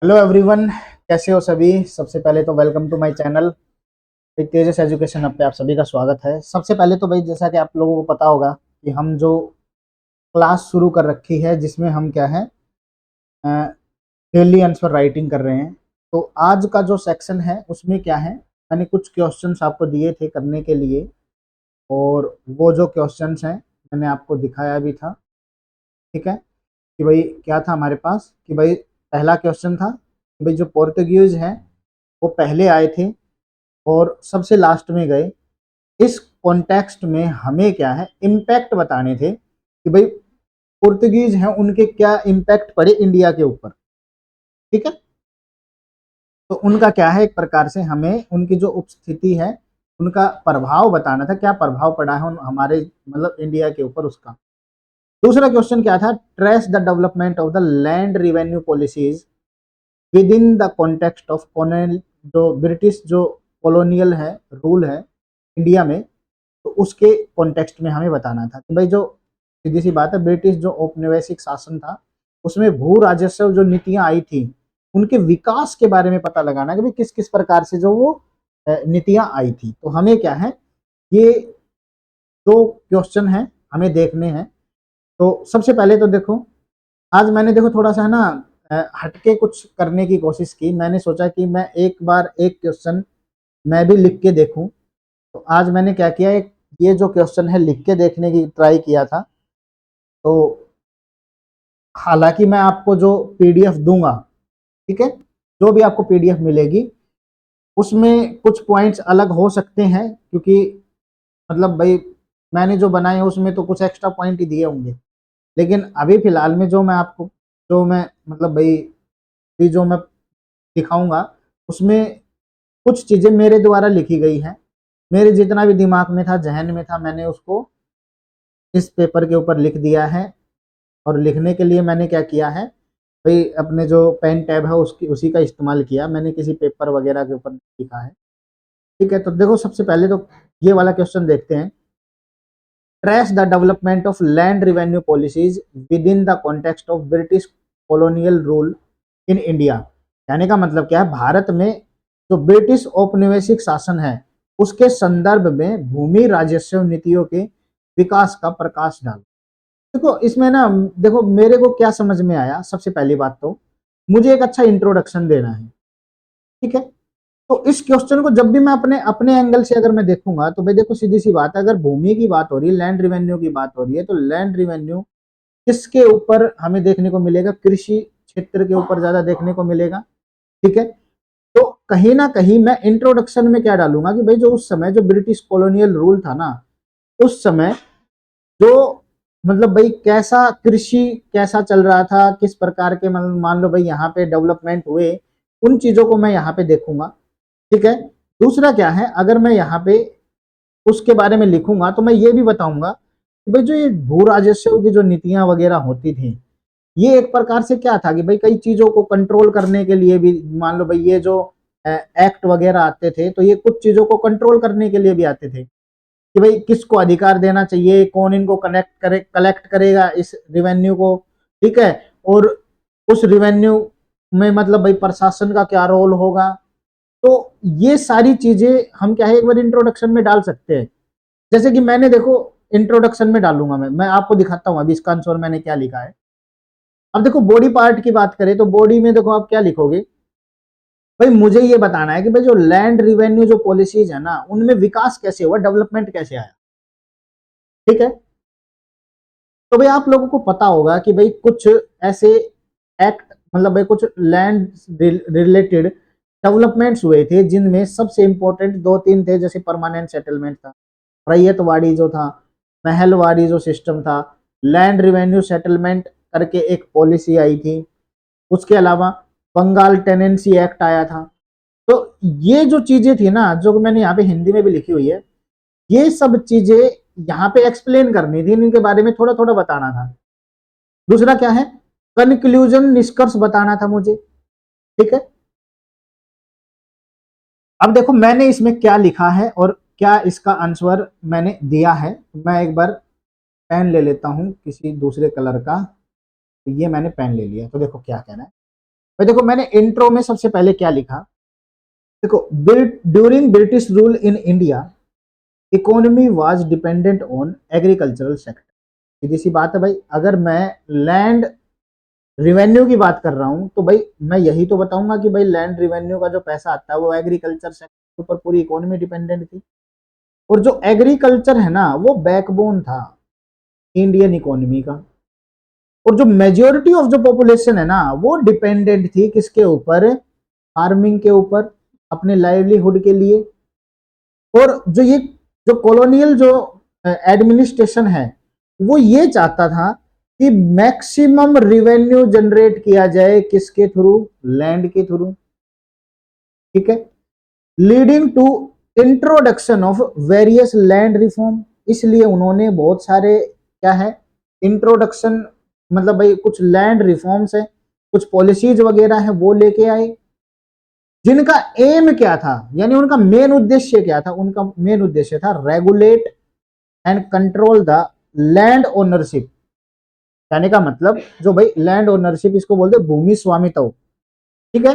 Hello everyone, कैसे हो सभी। सबसे पहले तो welcome to my channel Tejas education hub पे आप सभी का स्वागत है। सबसे पहले तो भाई, जैसा कि आप लोगों को पता होगा कि हम जो क्लास शुरू कर रखी है जिसमें हम क्या है, डेली आंसर राइटिंग कर रहे हैं। तो आज का जो सेक्शन है उसमें क्या है, मैंने कुछ क्वेश्चंस आपको दिए थे करने के लिए, और वो जो क्वेश्चंस हैं मैंने आपको दिखाया भी था। ठीक है कि भाई क्या था हमारे पास, कि भाई पहला क्वेश्चन था कि भाई जो पोर्तुगीज हैं वो पहले आए थे और सबसे लास्ट में गए। इस कॉन्टेक्स्ट में हमें क्या है, इम्पैक्ट बताने थे कि भाई पुर्तगीज हैं उनके क्या इम्पैक्ट पड़े इंडिया के ऊपर। ठीक है, तो उनका क्या है, एक प्रकार से हमें उनकी जो उपस्थिति है उनका प्रभाव बताना था, क्या प्रभाव पड़ा है हमारे मतलब इंडिया के ऊपर उसका। दूसरा क्वेश्चन क्या था, trace the development of the land revenue policies with in the context of colonial, जो ब्रिटिश जो कॉलोनियल है रूल है इंडिया में, तो उसके कॉन्टेक्स्ट में हमें बताना था कि भाई जो सीधी सी बात है, ब्रिटिश जो औपनिवेशिक शासन था उसमें भू राजस्व जो नीतियां आई थी उनके विकास के बारे में पता लगाना कि भाई किस किस प्रकार से जो वो नीतियां आई थी। तो हमें क्या है, ये दो क्वेश्चन है हमें देखने हैं। तो सबसे पहले तो देखो, आज मैंने देखो थोड़ा सा है ना, हटके कुछ करने की कोशिश की। मैंने सोचा कि मैं एक बार एक क्वेश्चन मैं भी लिख के देखूं। तो आज मैंने क्या किया, एक ये जो क्वेश्चन है लिख के देखने की ट्राई किया था। तो हालांकि मैं आपको जो पीडीएफ दूंगा, ठीक है, जो भी आपको पीडीएफ मिलेगी उसमें कुछ पॉइंट्स अलग हो सकते हैं, क्योंकि मतलब भाई मैंने जो बनाए हैं उसमें तो कुछ एक्स्ट्रा पॉइंट ही दिए होंगे। लेकिन अभी फिलहाल में जो मैं आपको, जो मैं मतलब भाई जो मैं दिखाऊंगा उसमें कुछ चीजें मेरे द्वारा लिखी गई हैं। मेरे जितना भी दिमाग में था, जहन में था, मैंने उसको इस पेपर के ऊपर लिख दिया है। और लिखने के लिए मैंने क्या किया है भाई, अपने जो पेन टैब है उसकी उसी का इस्तेमाल किया, मैंने किसी पेपर वगैरह के ऊपर नहीं लिखा है। ठीक है, तो देखो सबसे पहले तो ये वाला क्वेश्चन देखते हैं। Trace the development of land revenue policies with in the context of British colonial rule in India. कहने का मतलब क्या है, भारत में जो ब्रिटिश औपनिवेशिक शासन है उसके संदर्भ में भूमि राजस्व नीतियों के विकास का प्रकाश डाल। देखो इसमें ना, देखो मेरे को क्या समझ में आया, सबसे पहली बात तो मुझे एक अच्छा इंट्रोडक्शन देना है। ठीक है, तो इस क्वेश्चन को जब भी मैं अपने अपने एंगल से अगर मैं देखूंगा तो भाई देखो सीधी सी बात है, अगर भूमि की बात हो रही है, लैंड रिवेन्यू की बात हो रही है, तो लैंड रिवेन्यू किसके ऊपर हमें देखने को मिलेगा, कृषि क्षेत्र के ऊपर ज्यादा देखने को मिलेगा। ठीक है, तो कहीं ना कहीं मैं इंट्रोडक्शन में क्या डालूंगा कि भाई जो उस समय जो ब्रिटिश कॉलोनियल रूल था ना, उस समय जो मतलब भाई कैसा कृषि कैसा चल रहा था, किस प्रकार के मतलब मान लो भाई यहाँ पे डेवलपमेंट हुए, उन चीजों को मैं यहाँ पे देखूंगा। ठीक है, दूसरा क्या है, अगर मैं यहाँ पे उसके बारे में लिखूंगा तो मैं ये भी बताऊंगा कि भाई जो ये भू राजस्व की जो नीतियां वगैरह होती थी, ये एक प्रकार से क्या था कि भाई कई चीजों को कंट्रोल करने के लिए भी, मान लो भाई ये जो एक्ट वगैरह आते थे तो ये कुछ चीजों को कंट्रोल करने के लिए भी आते थे कि भाई किसको अधिकार देना चाहिए, कौन इनको कलेक्ट करेगा इस रिवेन्यू को। ठीक है, और उस रिवेन्यू में मतलब भाई प्रशासन का क्या रोल होगा। तो ये सारी चीजें हम क्या है एक बार इंट्रोडक्शन में डाल सकते हैं। जैसे कि मैंने देखो इंट्रोडक्शन में डालूंगा, मैं आपको दिखाता हूँ अभी इसका आंसर मैंने क्या लिखा है। अब देखो बॉडी पार्ट की बात करें तो बॉडी में देखो आप क्या लिखोगे, भाई मुझे ये बताना है कि भाई जो लैंड रिवेन्यू जो पॉलिसीज है ना उनमें विकास कैसे हुआ, डेवलपमेंट कैसे आया। ठीक है, तो भाई आप लोगों को पता होगा कि भाई कुछ ऐसे एक्ट मतलब भाई कुछ लैंड रिलेटेड डेवलपमेंट्स हुए थे जिनमें सबसे इंपॉर्टेंट दो तीन थे, जैसे परमानेंट सेटलमेंट था, रैयतवाड़ी जो था, महलवाड़ी जो सिस्टम था, लैंड रिवेन्यू सेटलमेंट करके एक पॉलिसी आई थी, उसके अलावा बंगाल टेनेंसी एक्ट आया था। तो ये जो चीजें थी ना, जो मैंने यहाँ पे हिंदी में भी लिखी हुई है, ये सब चीजें यहाँ पे एक्सप्लेन करनी थी, इनके बारे में थोड़ा थोड़ा बताना था। दूसरा क्या है, कंक्लूजन निष्कर्ष बताना था मुझे। ठीक है, अब देखो मैंने इसमें क्या लिखा है और क्या इसका आंसर मैंने दिया है। मैं एक बार पेन ले लेता हूं किसी दूसरे कलर का। तो ये मैंने पेन ले लिया, तो देखो क्या कहना है। भाई देखो मैंने इंट्रो में सबसे पहले क्या लिखा, देखो during British rule in India economy was dependent on agricultural sector. सीधी सी बात है भाई, अगर मैं लैंड रिवेन्यू की बात कर रहा हूं तो भाई मैं यही तो बताऊंगा कि भाई लैंड रिवेन्यू का जो पैसा आता है वो एग्रीकल्चर सेक्टर के ऊपर पूरी इकोनॉमी डिपेंडेंट थी। और जो एग्रीकल्चर है ना वो बैकबोन था इंडियन इकोनॉमी का। और जो मेजोरिटी ऑफ जो पॉपुलेशन है ना वो डिपेंडेंट थी किसके ऊपर, फार्मिंग के ऊपर, अपने लाइवलीहुड के लिए। और जो ये जो कॉलोनियल जो एडमिनिस्ट्रेशन है वो ये चाहता था कि मैक्सिमम रिवेन्यू जनरेट किया जाए किसके थ्रू, लैंड के थ्रू। ठीक है, leading to introduction of various land reform. इसलिए उन्होंने बहुत सारे क्या है इंट्रोडक्शन, मतलब भाई कुछ लैंड रिफॉर्म्स है, कुछ पॉलिसीज वगैरह है वो लेके आए, जिनका एम क्या था, यानी उनका मेन उद्देश्य क्या था, उनका मेन उद्देश्य था regulate and control the land ownership. कहने का मतलब जो भाई लैंड ओनरशिप इसको बोलते भूमि स्वामित्व, ठीक है,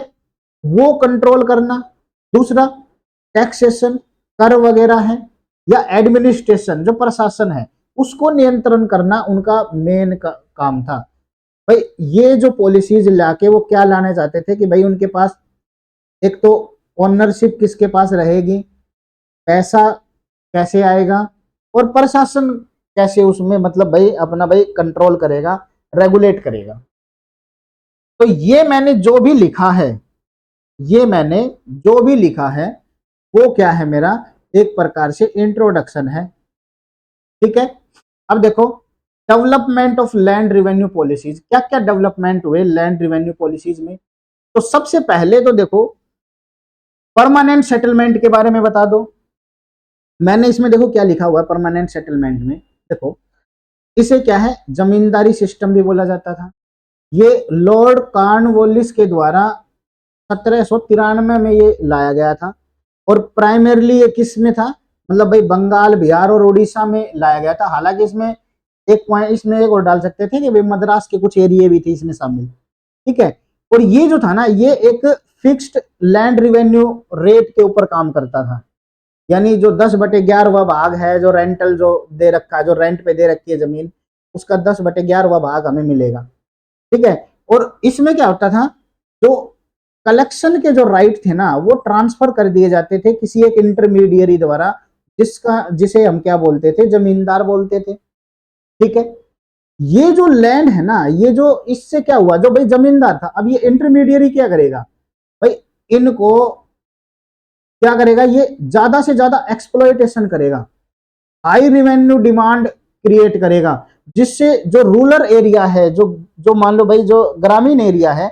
वो कंट्रोल करना। दूसरा टैक्सेशन, कर वगैरह है, या एडमिनिस्ट्रेशन जो प्रशासन है उसको नियंत्रण करना उनका मेन काम था। भाई ये जो पॉलिसीज लाके वो क्या लाने चाहते थे कि भाई उनके पास एक तो ओनरशिप किसके पास रहेगी, पैसा कैसे आएगा, और प्रशासन कैसे उसमें मतलब भाई अपना भाई कंट्रोल करेगा, रेगुलेट करेगा। तो ये मैंने जो भी लिखा है, ये मैंने जो भी लिखा है वो क्या है, मेरा एक प्रकार से इंट्रोडक्शन है। ठीक है, अब देखो development of land revenue policies, क्या क्या डेवलपमेंट हुए लैंड रिवेन्यू पॉलिसीज में। तो सबसे पहले तो देखो परमानेंट सेटलमेंट के बारे में बता दो। मैंने इसमें देखो क्या लिखा हुआ है परमानेंट सेटलमेंट में, देखो इसे क्या है जमींदारी सिस्टम भी बोला जाता था। ये लॉर्ड कॉर्नवालिस के द्वारा 1793 में ये लाया गया था। और प्राइमरली ये किस में था, मतलब भाई बंगाल, बिहार और उड़ीसा में लाया गया था। हालांकि इसमें एक पॉइंट इसमें एक और डाल सकते थे कि भाई मद्रास के कुछ एरिया भी थे इसमें शामिल। ठीक है, और ये जो था ना ये एक फिक्स्ड लैंड रिवेन्यू रेट के ऊपर काम करता था। यानी जो 10/11 भाग है जो रेंटल जो दे रखा है, जो रेंट पे दे रखी है जमीन, उसका 10/11 भाग हमें मिलेगा। ठीक है, और इसमें क्या होता था, जो कलेक्शन के जो राइट थे ना वो ट्रांसफर कर दिए जाते थे किसी एक इंटरमीडियरी द्वारा, जिसे हम क्या बोलते थे, जमींदार बोलते थे। ठीक है, ये जो लैंड है ना, ये जो इससे क्या हुआ, जो भाई जमींदार था, अब ये इंटरमीडियरी क्या करेगा भाई, इनको क्या करेगा, ये ज्यादा से ज्यादा एक्सप्लॉयटेशन करेगा, हाई रिवेन्यू डिमांड क्रिएट करेगा, जिससे जो रूरल एरिया है, जो जो मान लो भाई जो ग्रामीण एरिया है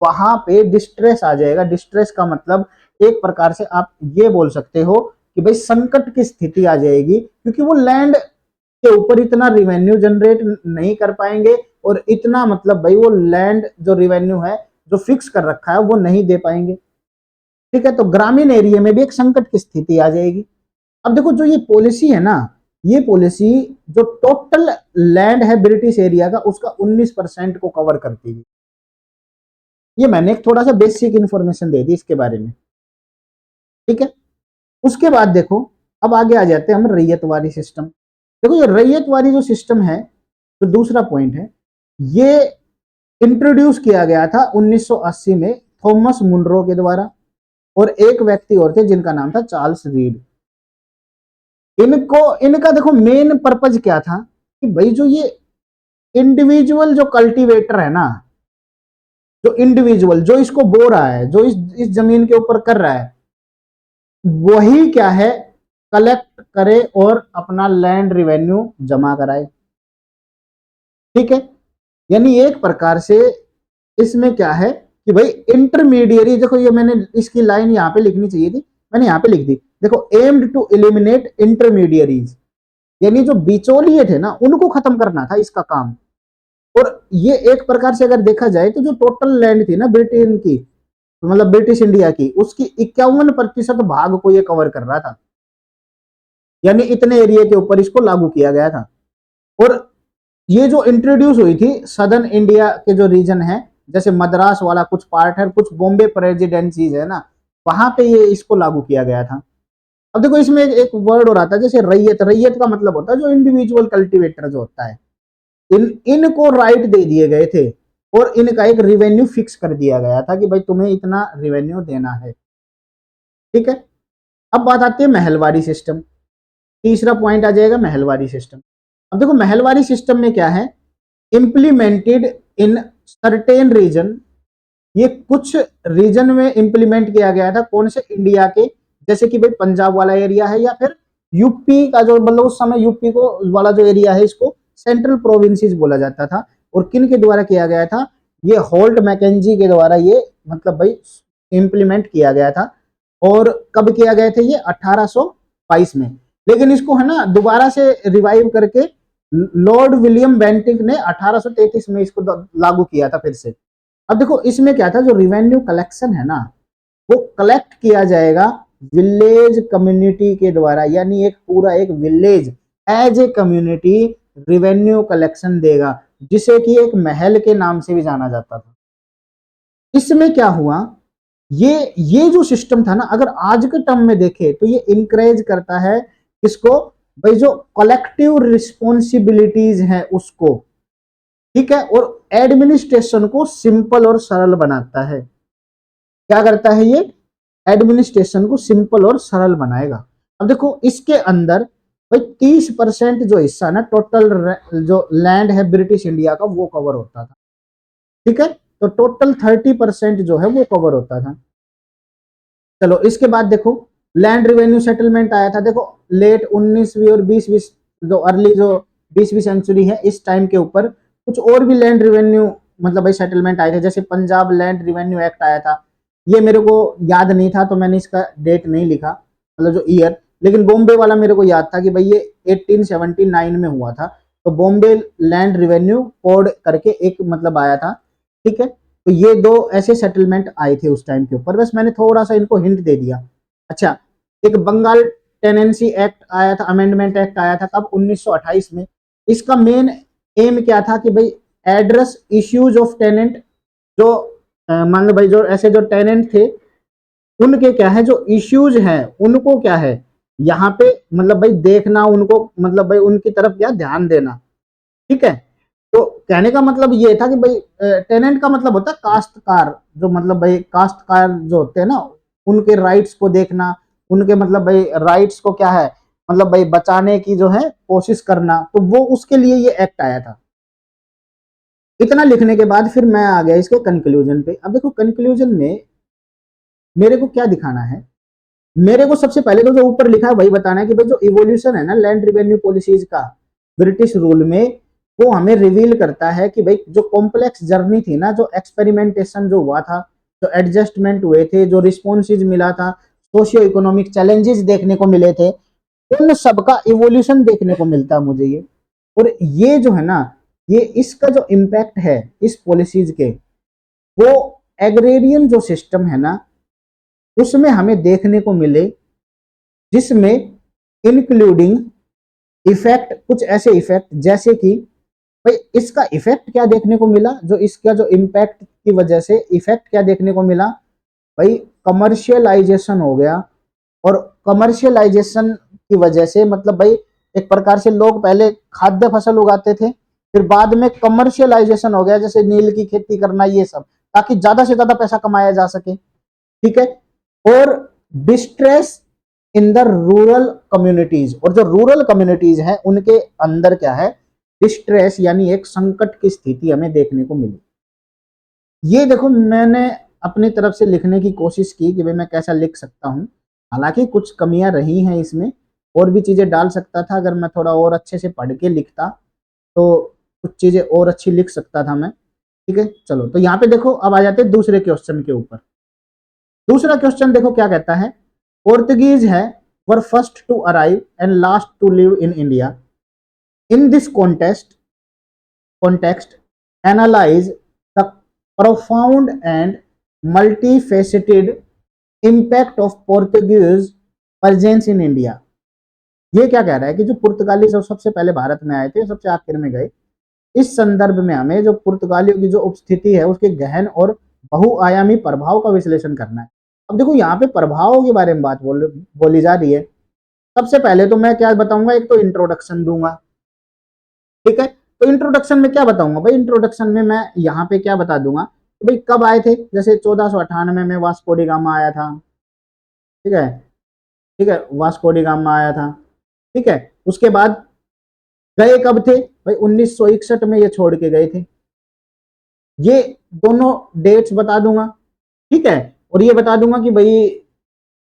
वहां पे डिस्ट्रेस आ जाएगा। डिस्ट्रेस का मतलब एक प्रकार से आप ये बोल सकते हो कि भाई संकट की स्थिति आ जाएगी, क्योंकि वो लैंड के ऊपर इतना रिवेन्यू जनरेट नहीं कर पाएंगे, और इतना मतलब भाई वो लैंड जो रिवेन्यू है जो फिक्स कर रखा है वो नहीं दे पाएंगे। ठीक है, तो ग्रामीण एरिया में भी एक संकट की स्थिति आ जाएगी। अब देखो जो ये पॉलिसी है ना, ये पॉलिसी जो टोटल लैंड है ब्रिटिश एरिया का उसका 19% को कवर करती है। ये मैंने एक थोड़ा सा बेसिक इंफॉर्मेशन दे दी इसके बारे में। ठीक है, उसके बाद देखो अब आगे आ जाते हैं हम रैयतवारी सिस्टम। देखो ये रैयतवारी जो सिस्टम है, तो दूसरा पॉइंट है, ये इंट्रोड्यूस किया गया था 1980 में थॉमस मुनरो के द्वारा, और एक व्यक्ति और थे जिनका नाम था चार्ल्स रीड। इनको इनका देखो मेन पर्पज क्या था कि भाई जो ये इंडिविजुअल जो कल्टीवेटर है ना, जो इंडिविजुअल जो इसको बो रहा है, जो इस जमीन के ऊपर कर रहा है, वही क्या है कलेक्ट करे और अपना लैंड रिवेन्यू जमा कराए। ठीक है, यानी एक प्रकार से इसमें क्या है कि भाई इंटरमीडियरी, देखो ये मैंने इसकी लाइन यहां पे लिखनी चाहिए थी, मैंने यहां पे लिख दी, देखो एम्ड टू एलिमिनेट इंटरमीडियरीज, यानी जो बिचौलिए थे ना उनको खत्म करना था इसका काम। और ये एक प्रकार से अगर देखा जाए तो जो टोटल लैंड थी ना ब्रिटेन की, मतलब ब्रिटिश इंडिया की, उसकी 51% भाग को ये कवर कर रहा था, यानी इतने एरिया के ऊपर इसको लागू किया गया था। और ये जो इंट्रोड्यूस हुई थी सदर्न इंडिया के जो रीजन है जैसे मद्रास वाला कुछ पार्ट है, कुछ बॉम्बे प्रेसिडेंसीज है ना, वहां पे ये इसको लागू किया गया था। अब देखो इसमें एक वर्ड और आता है जैसे रैयत। रैयत का मतलब होता है जो इंडिविजुअल कल्टीवेटर जो होता है, इनको राइट दे दिए गए थे और इनका एक रिवेन्यू फिक्स कर दिया गया था कि भाई तुम्हें इतना रिवेन्यू देना है। ठीक है, अब बात आती है महलवारी सिस्टम। तीसरा पॉइंट आ जाएगा महलवारी सिस्टम। अब देखो महलवारी सिस्टम में क्या है, इंप्लीमेंटेड इन सर्टेन रीजन, ये कुछ रीजन में इंप्लीमेंट किया गया था। कौन से, इंडिया के, जैसे कि भाई पंजाब वाला एरिया है या फिर यूपी का जो, मतलब उस समय यूपी को वाला जो एरिया है इसको सेंट्रल प्रोविंसेस बोला जाता था। और किन के द्वारा किया गया था, ये होल्ट मैकेंजी के द्वारा ये मतलब भाई इंप्लीमेंट किया गया था। और कब किया गया था ये, 1822 में। लेकिन इसको है ना दोबारा से रिवाइव करके लॉर्ड विलियम बेंटिक ने 1833 में इसको लागू किया था फिर से। अब देखो इसमें क्या था, जो रिवेन्यू कलेक्शन है ना वो कलेक्ट किया जाएगा विलेज कम्युनिटी के द्वारा, यानी एक पूरा एक village as a community revenue collection देगा, जिसे कि एक महल के नाम से भी जाना जाता था। इसमें क्या हुआ, ये जो सिस्टम था ना, अगर आज के टर्म में देखे तो ये इंकरेज करता है किसको, भाई जो कलेक्टिव रिस्पॉन्सिबिलिटीज है उसको। ठीक है, और एडमिनिस्ट्रेशन को सिंपल और सरल बनाता है। क्या करता है ये, एडमिनिस्ट्रेशन को सिंपल और सरल बनाएगा। अब देखो इसके अंदर भाई 30% जो हिस्सा ना टोटल जो लैंड है ब्रिटिश इंडिया का वो कवर होता था। ठीक है, तो टोटल 30% जो है वो कवर होता था। चलो इसके बाद देखो लैंड रिवेन्यू सेटलमेंट आया था। देखो लेट 19वीं और 20वीं जो अर्ली जो 20वीं सेंचुरी है इस टाइम के ऊपर कुछ और भी लैंड रिवेन्यू मतलब भाई सेटलमेंट आए थे। जैसे पंजाब लैंड रिवेन्यू एक्ट आया था, ये मेरे को याद नहीं था तो मैंने इसका डेट नहीं लिखा, मतलब जो ईयर। लेकिन बॉम्बे वाला मेरे को याद था कि भाई ये 1879 में हुआ था। तो बॉम्बे लैंड रिवेन्यू कोड करके एक मतलब आया था। ठीक है, तो ये दो ऐसे सेटलमेंट आए थे उस टाइम के ऊपर, बस मैंने थोड़ा सा इनको हिंट दे दिया। अच्छा, एक बंगाल टेनेंसी एक्ट आया था, अमेंडमेंट एक्ट आया था कब, 1928 में। इसका मेन एम क्या था कि भाई एड्रेस इश्यूज ऑफ टेनेंट, जो मान लो भाई जो ऐसे जो टेनेंट थे उनके क्या है जो इश्यूज हैं उनको क्या है यहाँ पे मतलब भाई देखना, उनको मतलब भाई उनकी तरफ क्या ध्यान देना। ठीक है, तो कहने का मतलब ये था कि भाई टेनेंट का मतलब होता है काश्तकार, जो मतलब भाई काश्तकार जो होते हैं ना उनके राइट्स को देखना, उनके मतलब भाई राइट्स को क्या है मतलब भाई बचाने की जो है कोशिश करना, तो वो उसके लिए ये एक्ट आया था। इतना लिखने के बाद फिर मैं आ गया इसके कंक्लूजन पे। अब देखो कंक्लूजन में मेरे को क्या दिखाना है, मेरे को सबसे पहले तो जो ऊपर लिखा है वही बताना है कि भाई जो इवोल्यूशन है ना लैंड रिवेन्यू पॉलिसीज का ब्रिटिश रूल में, वो हमें रिवील करता है कि भाई जो कॉम्प्लेक्स जर्नी थी ना, जो एक्सपेरिमेंटेशन जो हुआ था, जो एडजस्टमेंट हुए थे, जो रिस्पॉन्सेज मिला था, सोशियो इकोनॉमिक चैलेंजेस देखने को मिले थे, उन सबका इवोल्यूशन देखने को मिलता है मुझे ये। और ये जो है ना, ये इसका जो इम्पैक्ट है इस पॉलिसीज के, वो एग्रेरियन जो सिस्टम है ना उसमें हमें देखने को मिले, जिसमें इंक्लूडिंग इफेक्ट, कुछ ऐसे इफेक्ट जैसे कि भाई इसका इफेक्ट क्या देखने को मिला, जो इसका जो इम्पैक्ट की वजह से इफेक्ट क्या देखने को मिला, भाई कमर्शियलाइजेशन हो गया। और कमर्शियलाइजेशन की वजह से मतलब भाई एक प्रकार से लोग पहले खाद्य फसल उगाते थे, फिर बाद में कमर्शियलाइजेशन हो गया, जैसे नील की खेती करना ये सब, ताकि ज्यादा से ज्यादा पैसा कमाया जा सके। ठीक है, और distress in the rural communities, और जो रूरल कम्युनिटीज हैं उनके अंदर क्या है डिस्ट्रेस, यानी एक संकट की स्थिति हमें देखने को मिली। ये देखो मैंने अपनी तरफ से लिखने की कोशिश की कि भाई मैं कैसा लिख सकता हूँ। हालांकि कुछ कमियां रही हैं इसमें, और भी चीजें डाल सकता था, अगर मैं थोड़ा और अच्छे से पढ़ के लिखता तो कुछ चीजें और अच्छी लिख सकता था मैं। ठीक है, चलो तो यहाँ पे देखो अब आ जाते हैं दूसरे क्वेश्चन के ऊपर। दूसरा क्वेश्चन देखो क्या कहता है, पोर्तुगीज है were first to arrive and last to leave in India. In this context analyze the profound and multifaceted impact of Portuguese presence in India। ये क्या कह रहा है कि जो पुर्तगाली सब सबसे पहले भारत में आए थे, सबसे आखिर में गए, इस संदर्भ में हमें जो पुर्तगालियों की जो उपस्थिति है उसके गहन और बहुआयामी प्रभाव का विश्लेषण करना है। अब देखो यहाँ पे प्रभावों के बारे में बात बोली जा रही है। सबसे पहले तो मैं क्या बताऊंगा, एक तो इंट्रोडक्शन दूंगा, ठीक है। तो इंट्रोडक्शन में क्या बताऊंगा भाई, इंट्रोडक्शन में मैं यहाँ पे क्या बता दूंगा कि भाई कब आए थे, जैसे 1498 में वास्को डी गामा आया था, ठीक है, ठीक है, वास्को डी गामा आया था, ठीक है। उसके बाद गए कब थे भाई, 1961 में ये छोड़ के गए थे, ये दोनों डेट्स बता दूंगा, ठीक है। और ये बता दूंगा कि भाई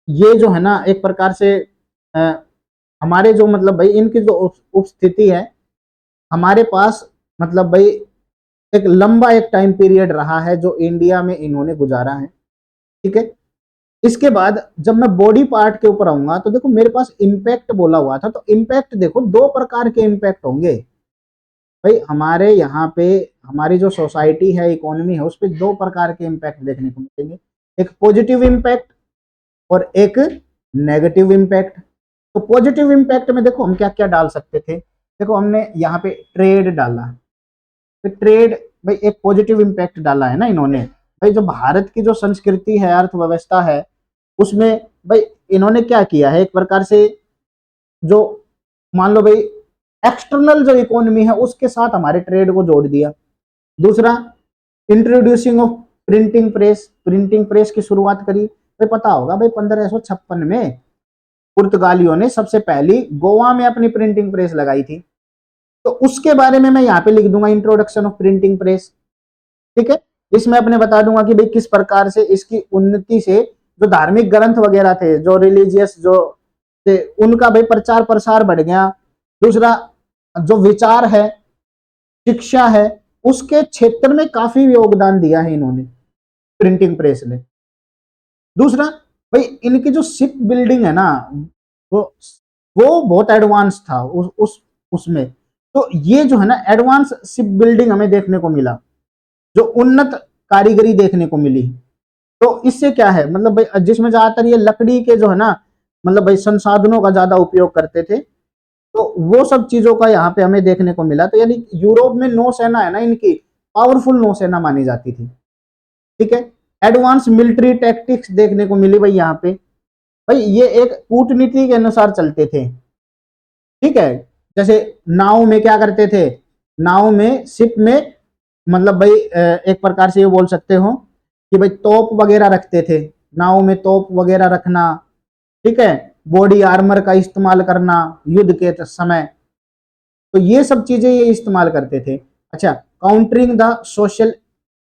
ये जो है ना एक प्रकार से आ, हमारे जो मतलब भाई इनकी जो उपस्थिति है हमारे पास, मतलब भाई एक लंबा एक टाइम पीरियड रहा है जो इंडिया में इन्होंने गुजारा है, ठीक है। इसके बाद जब मैं बॉडी पार्ट के ऊपर आऊंगा तो देखो मेरे पास इम्पैक्ट बोला हुआ था, तो इम्पैक्ट देखो दो प्रकार के इम्पैक्ट होंगे भाई हमारे यहाँ पे, हमारी जो सोसाइटी है, इकोनॉमी है, उस पर दो प्रकार के इम्पैक्ट देखने को मिलेंगे, एक पॉजिटिव इम्पैक्ट और एक नेगेटिव इम्पैक्ट। तो पॉजिटिव इम्पैक्ट में देखो हम क्या क्या डाल सकते थे, देखो हमने यहाँ पे ट्रेड डाला, तो ट्रेड भाई एक पॉजिटिव इम्पैक्ट डाला है ना इन्होंने, भाई जो भारत की जो संस्कृति है, अर्थव्यवस्था है, उसमें भाई इन्होंने क्या किया है, एक प्रकार से जो मान लो भाई एक्सटर्नल जो इकोनॉमी है उसके साथ हमारे ट्रेड को जोड़ दिया। दूसरा, introducing of printing press, printing press की शुरुआत करी, भाई पता होगा भाई 1556 में पुर्तगालियों ने सबसे पहली गोवा में अपनी प्रिंटिंग प्रेस लगाई थी, तो उसके बारे में मैं यहाँ पे लिख दूंगा इंट्रोडक्शन ऑफ प्रिंटिंग प्रेस, ठीक है। इसमें अपने बता दूंगा कि भाई किस प्रकार से इसकी उन्नति से जो धार्मिक ग्रंथ वगैरह थे, जो रिलीजियस जो थे, उनका भाई प्रचार प्रसार बढ़ गया। दूसरा, जो विचार है, शिक्षा है, उसके क्षेत्र में काफी योगदान दिया है इन्होंने, प्रिंटिंग प्रेस ने। दूसरा भाई इनकी जो शिप बिल्डिंग है ना, वो वो बहुत एडवांस था उसमें, तो ये जो है ना एडवांस शिप बिल्डिंग हमें देखने को मिला, जो उन्नत कारीगरी देखने को मिली। तो इससे क्या है, मतलब भाई जिसमें ज्यादातर ये लकड़ी के जो है ना, मतलब भाई संसाधनों का ज्यादा उपयोग करते थे, तो वो सब चीजों का यहाँ पे हमें देखने को मिला। तो यानी यूरोप में नौसेना है ना इनकी पावरफुल नौसेना मानी जाती थी, ठीक है। एडवांस मिलिट्री टैक्टिक्स देखने को मिली भाई यहाँ पे, भाई ये एक कूटनीति के अनुसार चलते थे, ठीक है। जैसे नाव में क्या करते थे, नाव में शिप में मतलब भाई एक प्रकार से ये बोल सकते हो कि भाई तोप वगैरह रखते थे, नाव में तोप वगैरह रखना, ठीक है, बॉडी आर्मर का इस्तेमाल करना युद्ध के समय, तो ये सब चीजें ये इस्तेमाल करते थे। अच्छा, काउंटरिंग द सोशल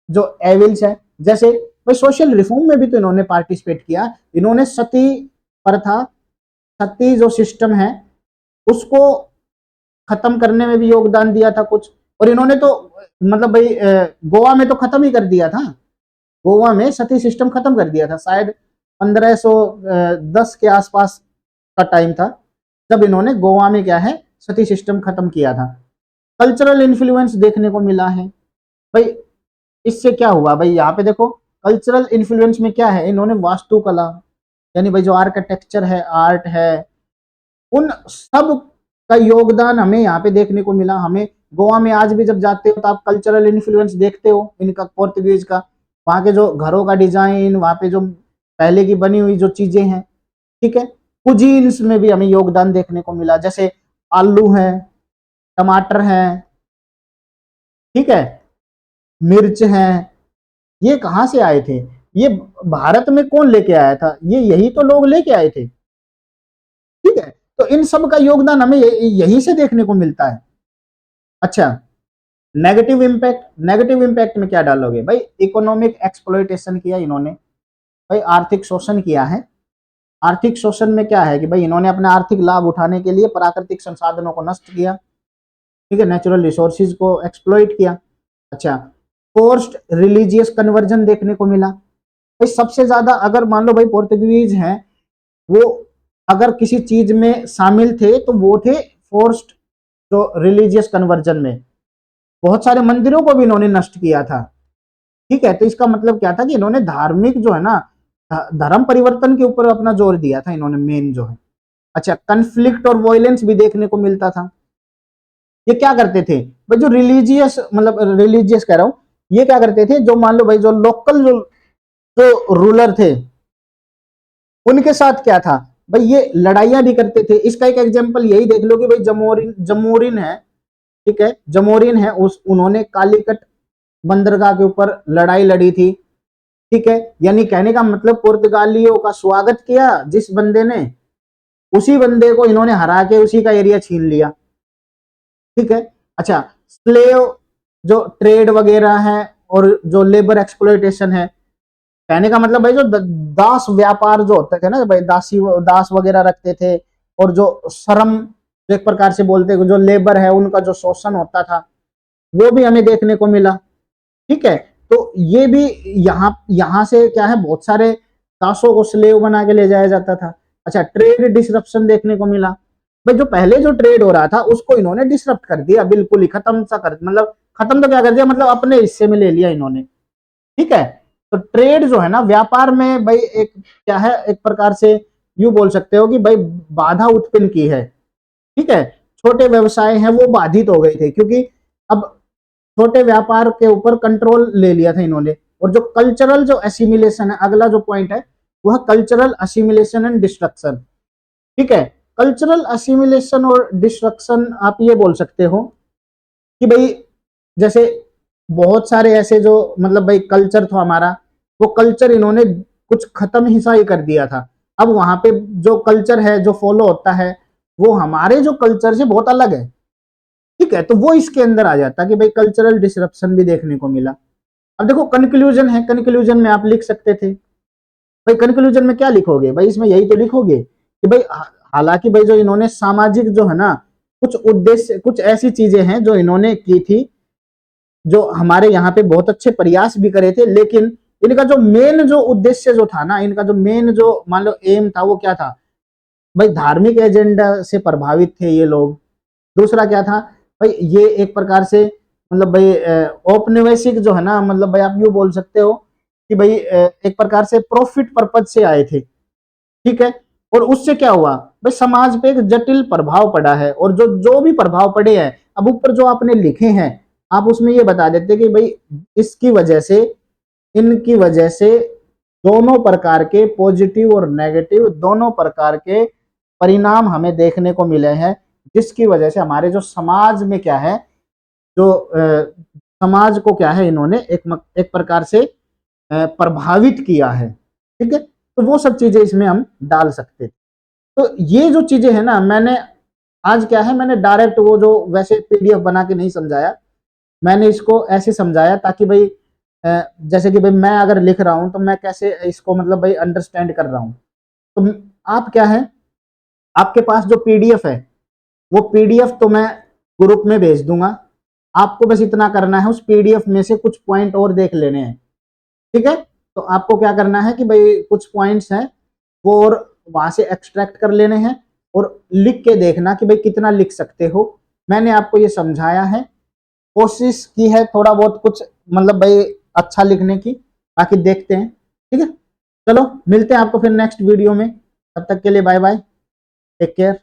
जो एविल्स है, जैसे भाई सोशल रिफॉर्म में भी तो इन्होंने पार्टिसिपेट किया, इन्होंने सती प्रथा, सती जो सिस्टम है उसको खत्म करने में भी योगदान दिया था कुछ। और इन्होंने तो मतलब भाई गोवा में तो खत्म ही कर दिया था, गोवा में सती सिस्टम खत्म कर दिया था, शायद 1510 के आसपास का टाइम था जब इन्होंने गोवा में क्या है सती सिस्टम खत्म किया था। कल्चरल इन्फ्लुएंस देखने को मिला है भाई, इससे क्या हुआ भाई, यहाँ पे देखो कल्चरल इन्फ्लुएंस में क्या है, इन्होंने वास्तुकला, यानी भाई जो आर्किटेक्चर है, आर्ट है, उन सब का योगदान हमें यहाँ पे देखने को मिला। हमें गोवा में आज भी जब जाते हो तो आप कल्चरल इन्फ्लुएंस देखते हो इनका, पोर्तुगीज का, वहां के जो घरों का डिजाइन, वहां पे जो पहले की बनी हुई जो चीजें हैं, ठीक है। कुजीन्स में भी हमें योगदान देखने को मिला, जैसे आलू है, टमाटर है, ठीक है, मिर्च है, ये कहाँ से आए थे, ये भारत में कौन लेके आया था, ये यही तो लोग लेके आए थे, ठीक है। तो इन सब का योगदान हमें यहीं से देखने को मिलता है। अच्छा, नेगेटिव इंपैक्ट, नेगेटिव इंपैक्ट में क्या डालोगे भाई, इकोनॉमिक एक्सप्लॉयटेशन किया इन्होंने, भाई आर्थिक शोषण किया है। आर्थिक शोषण में क्या है कि भाई इन्होंने अपने आर्थिक लाभ उठाने के लिए प्राकृतिक संसाधनों को नष्ट किया, ठीक है, नेचुरल रिसोर्सेज को एक्सप्लॉइट किया। अच्छा, फोर्स्ड रिलीजियस कन्वर्जन देखने को मिला, भाई सबसे ज्यादा अगर मान लो भाई पोर्तुगीज हैं, वो अगर किसी चीज में शामिल थे तो वो थे फोर्स्ड जो रिलीजियस कन्वर्जन में, बहुत सारे मंदिरों को भी इन्होंने नष्ट किया था, ठीक है। तो इसका मतलब क्या था कि इन्होंने धार्मिक जो है ना धर्म परिवर्तन के ऊपर अपना जोर दिया था इन्होंने, मेन जो है। अच्छा, कन्फ्लिक्ट और वॉयलेंस भी देखने को मिलता था, ये क्या करते थे भाई, जो रिलीजियस, मतलब रिलीजियस कह रहा हूं, ये क्या करते थे, जो मान लो भाई जो लोकल जो जो रूलर थे उनके साथ क्या था भाई, ये लड़ाइयां भी करते थे। इसका एक एग्जांपल यही देख लो कि भाई जमोरिन जमोरिन है, ठीक है, जमोरिन है, उस उन्होंने कालीकट बंदरगाह के ऊपर लड़ाई लड़ी थी, ठीक है। यानी कहने का मतलब पुर्तगालियों का स्वागत किया जिस बंदे ने, उसी बंदे को इन्होंने हरा के उसी का एरिया छीन लिया, ठीक है। अच्छा, स्लेव जो ट्रेड वगैरह है और जो लेबर एक्सप्लॉयटेशन है, कहने का मतलब भाई जो दास व्यापार जो होते थे ना भाई, दासी दास वगैरह रखते थे, और जो श्रम, एक प्रकार से बोलते हैं, जो लेबर है उनका जो शोषण होता था, वो भी हमें देखने को मिला, ठीक है। तो ये भी यहाँ यहाँ से क्या है, बहुत सारे दासों को स्लेव बना के ले जाया जाता था। अच्छा, ट्रेड डिसरप्शन देखने को मिला भाई, जो पहले जो ट्रेड हो रहा था उसको इन्होंने डिसरप्ट कर दिया, बिल्कुल ही खत्म सा कर, मतलब खत्म तो क्या कर दिया, मतलब अपने हिस्से में ले लिया इन्होंने, ठीक है। तो ट्रेड जो है ना, व्यापार में भाई एक क्या है, एक प्रकार से यू बोल सकते हो कि भाई बाधा उत्पन्न की है, ठीक है। छोटे व्यवसाय हैं वो बाधित हो गए थे, क्योंकि अब छोटे व्यापार के ऊपर कंट्रोल ले लिया था इन्होंने। और जो कल्चरल जो एसिमिलेशन है, अगला जो पॉइंट है वह कल्चरल असिमिलेशन एंड डिस्ट्रक्शन, ठीक है। कल्चरल असिमिलेशन और डिस्ट्रक्शन आप ये बोल सकते हो कि भाई जैसे बहुत सारे ऐसे जो मतलब भाई कल्चर था हमारा, वो कल्चर इन्होंने कुछ खत्म हिस्सा ही कर दिया था। अब वहां पे जो कल्चर है जो फॉलो होता है वो हमारे जो कल्चर से बहुत अलग है, ठीक है। तो वो इसके अंदर आ जाता कि भाई कल्चरल डिसरप्शन भी देखने को मिला। अब देखो कंक्लूजन है, कंक्लूजन में आप लिख सकते थे भाई, कंक्लूजन में क्या लिखोगे भाई, इसमें यही तो लिखोगे कि भाई हालांकि भाई जो इन्होंने सामाजिक जो है ना कुछ उद्देश्य, कुछ ऐसी चीजें हैं जो इन्होंने की थी, जो हमारे यहाँ पे बहुत अच्छे प्रयास भी करे थे, लेकिन इनका जो मेन जो उद्देश्य जो था ना, इनका जो मेन जो मान लो एम था वो क्या था भाई, धार्मिक एजेंडा से प्रभावित थे ये लोग। दूसरा क्या था भाई, ये एक प्रकार से मतलब भाई औपनिवेशिक जो है ना, मतलब भाई आप यूं बोल सकते हो कि भाई एक प्रकार से प्रॉफिट पर्पज से आए थे, ठीक है। और उससे क्या हुआ भाई, समाज पे एक जटिल प्रभाव पड़ा है, और जो जो भी प्रभाव पड़े हैं, अब ऊपर जो आपने लिखे हैं आप उसमें ये बता देते कि भाई इसकी वजह से, इनकी वजह से दोनों प्रकार के पॉजिटिव और नेगेटिव दोनों प्रकार के परिणाम हमें देखने को मिले हैं, जिसकी वजह से हमारे जो समाज में क्या है, जो समाज को क्या है इन्होंने एक प्रकार से प्रभावित किया है, ठीक है। तो वो सब चीजें इसमें हम डाल सकते थे। तो ये जो चीजें है ना, मैंने आज क्या है, मैंने डायरेक्ट वो जो वैसे पीडीएफ बना के नहीं समझाया, मैंने इसको ऐसे समझाया ताकि भाई जैसे कि भाई मैं अगर लिख रहा हूं तो मैं कैसे इसको मतलब भाई अंडरस्टैंड कर रहा हूं। तो आप क्या है, आपके पास जो पीडीएफ है वो पीडीएफ तो मैं ग्रुप में भेज दूंगा, आपको बस इतना करना है उस पीडीएफ में से कुछ पॉइंट और देख लेने हैं, ठीक है। तो आपको क्या करना है कि भाई कुछ पॉइंट्स हैं वो और वहां से एक्सट्रैक्ट कर लेने हैं, और लिख के देखना कि भाई कितना लिख सकते हो। मैंने आपको ये समझाया है, कोशिश की है थोड़ा बहुत कुछ मतलब भाई अच्छा लिखने की, बाकी देखते हैं, ठीक है। चलो मिलते हैं आपको फिर नेक्स्ट वीडियो में, तब तक के लिए बाय बाय, टेक केयर।